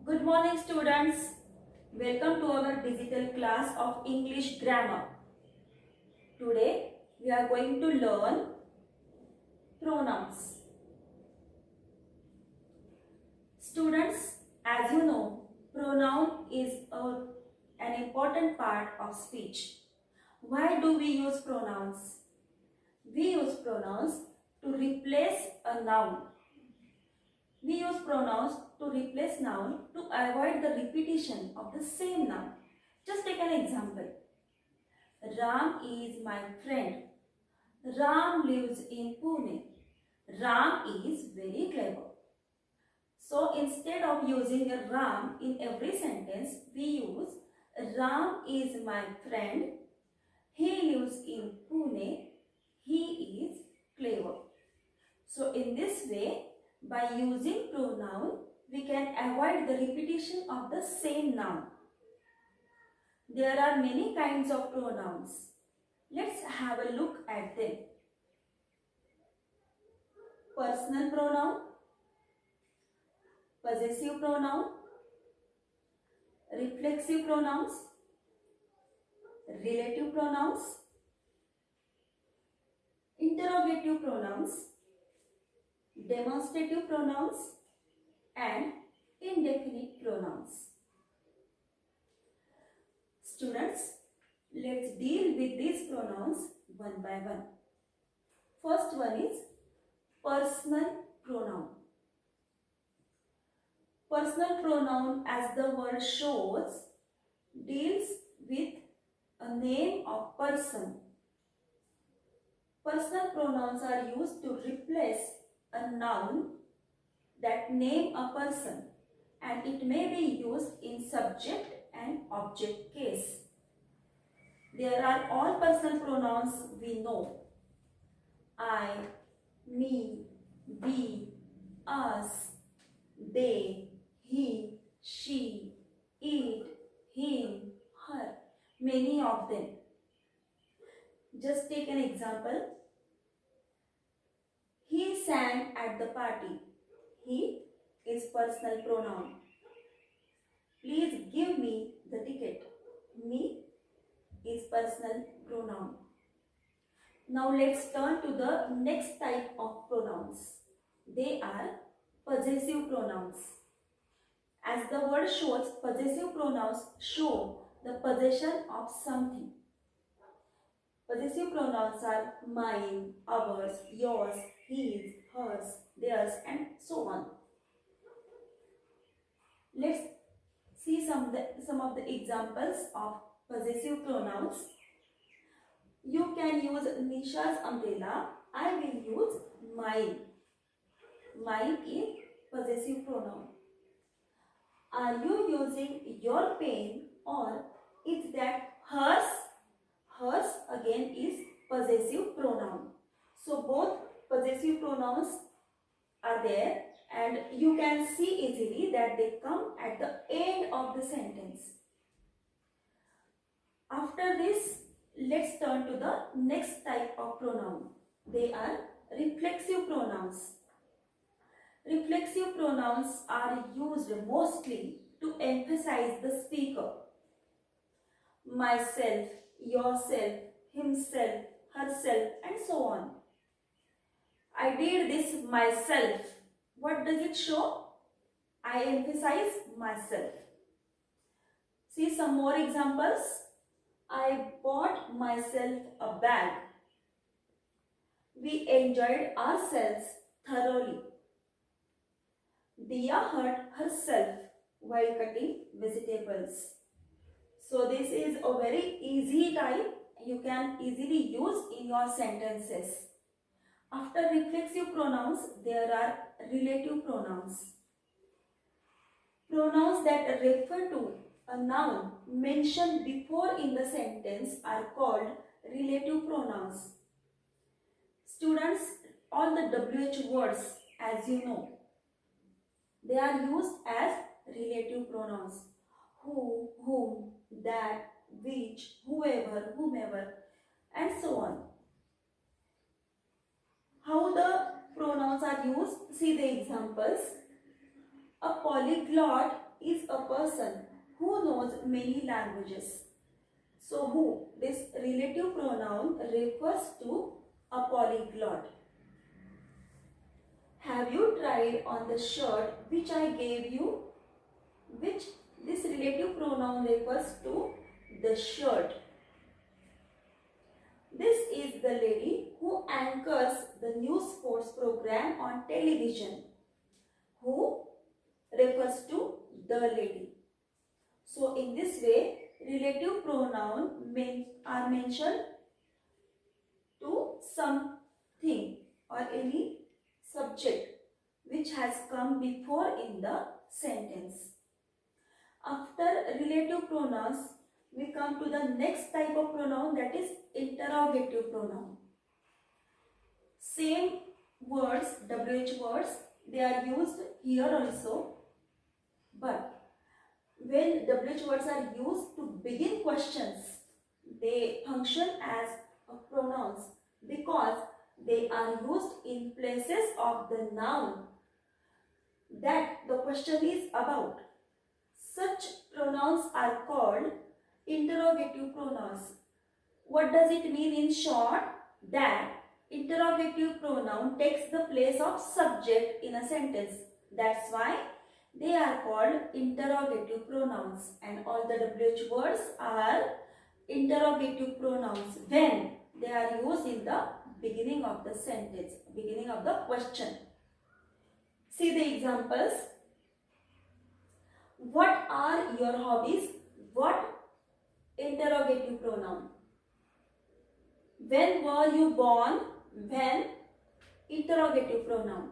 Good morning students. Welcome to our digital class of English grammar. Today we are going to learn pronouns. Students, as you know, pronoun is an important part of speech. Why do we use pronouns? We use pronouns to replace a noun. We use pronouns to replace noun to avoid the repetition of the same noun. Just take an example. Ram is my friend. Ram lives in Pune. Ram is very clever. So instead of using a Ram in every sentence, we use Ram is my friend. He lives in Pune. He is clever. So in this way, by using pronoun, we can avoid the repetition of the same noun. There are many kinds of pronouns. Let's have a look at them. Personal pronoun, possessive pronoun, reflexive pronouns, relative pronouns, interrogative pronouns, demonstrative pronouns, and indefinite pronouns. Students, let's deal with these pronouns one by one. First one is personal pronoun. Personal pronoun, as the word shows, deals with a name of person. Personal pronouns are used to replace a noun that name a person, and it may be used in subject and object case. There are all personal pronouns we know. I, me, we, us, they, he, she, it, him, her, many of them. Just take an example. He sang at the party. He is personal pronoun. Please give me the ticket. Me is personal pronoun. Now let's turn to the next type of pronouns. They are possessive pronouns. As the word shows, possessive pronouns show the possession of something. Possessive pronouns are mine, ours, yours, his, hers, theirs, and so on. Let's see some of the examples of possessive pronouns. You can use Nisha's umbrella. I will use mine. Mine is possessive pronoun. Are you using your pen, or is that hers? Hers again is possessive pronoun. So both possessive pronouns are there, and you can see easily that they come at the end of the sentence. After this, let's turn to the next type of pronoun. They are reflexive pronouns. Reflexive pronouns are used mostly to emphasize the speaker. Myself, yourself, himself, herself, and so on. I did this myself. What does it show? I emphasize myself. See some more examples. I bought myself a bag. We enjoyed ourselves thoroughly. Diya hurt herself while cutting vegetables. So this is a very easy type you can easily use in your sentences. After reflexive pronouns, there are relative pronouns. Pronouns that refer to a noun mentioned before in the sentence are called relative pronouns. Students, all the WH words, as you know, they are used as relative pronouns. Who, whom, that, which, whoever, whomever, and so on. How the pronouns are used? See the examples. A polyglot is a person who knows many languages. So who? This relative pronoun refers to a polyglot. Have you tried on the shirt which I gave you? Which this relative pronoun refers to the shirt. This is the lady who anchors the news sports program on television. Who refers to the lady. So in this way, relative pronoun are mentioned to something or any subject which has come before in the sentence. After relative pronouns, we come to the next type of pronoun, that is interrogative pronoun. Same words, WH words, they are used here also, but when WH words are used to begin questions, they function as pronouns because they are used in places of the noun that the question is about. Such pronouns are called interrogative pronouns. What does it mean in short? That interrogative pronoun takes the place of subject in a sentence. That's why they are called interrogative pronouns, and all the WH words are interrogative pronouns when they are used in the beginning of the sentence, beginning of the question. See the examples. What are your hobbies? What? Interrogative pronoun. When were you born? When? Interrogative pronoun.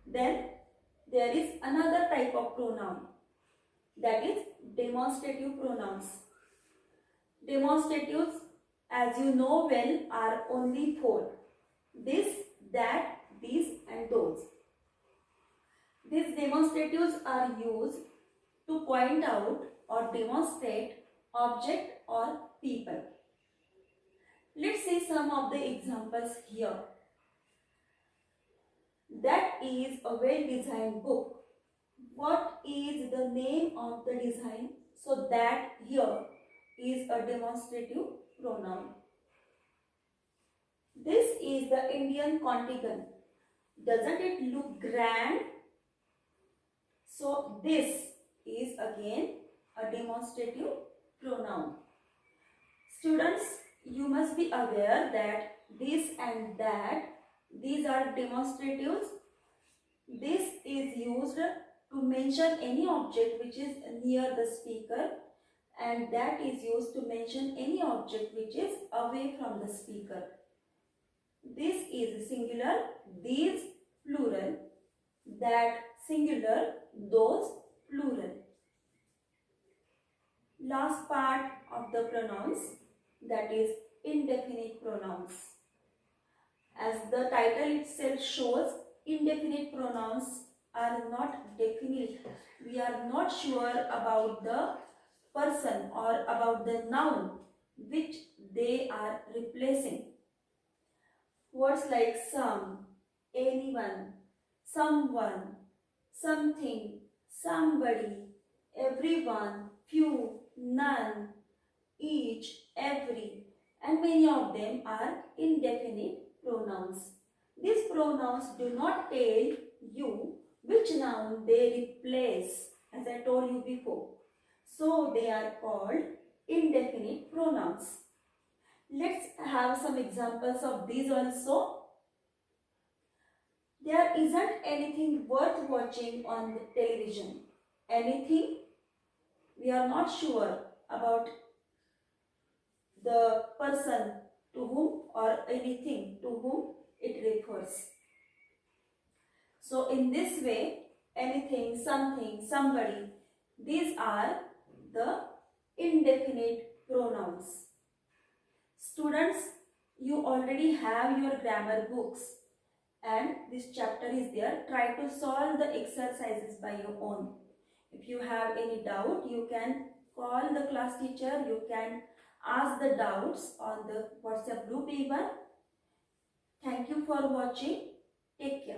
Then there is another type of pronoun, that is demonstrative pronouns. Demonstratives, as you know well, are only four: this, that, these and those. These demonstratives are used to point out or demonstrate object or people. Let's see some of the examples here. That is a well-designed book. What is the name of the design? So that here is a demonstrative pronoun. This is the Indian contingent. Doesn't it look grand? So this is again a demonstrative pronoun. Students, you must be aware that this and that, these are demonstratives. This is used to mention any object which is near the speaker, and that is used to mention any object which is away from the speaker. This is singular, these plural, that singular, those plural. Last part of the pronouns, that is indefinite pronouns. As the title itself shows, indefinite pronouns are not definite. We are not sure about the person or about the noun which they are replacing. Words like some, anyone, someone, something, somebody, everyone, few, none, each, every, and many of them are indefinite pronouns. These pronouns do not tell you which noun they replace, as I told you before. So they are called indefinite pronouns. Let's have some examples of these also. There isn't anything worth watching on the television. Anything? We are not sure about the person to whom or anything to whom it refers. So in this way, anything, something, somebody, these are the indefinite pronouns. Students, you already have your grammar books and this chapter is there. Try to solve the exercises by your own. If you have any doubt, you can call the class teacher, you can ask the doubts on the WhatsApp group even. Thank you for watching. Take care.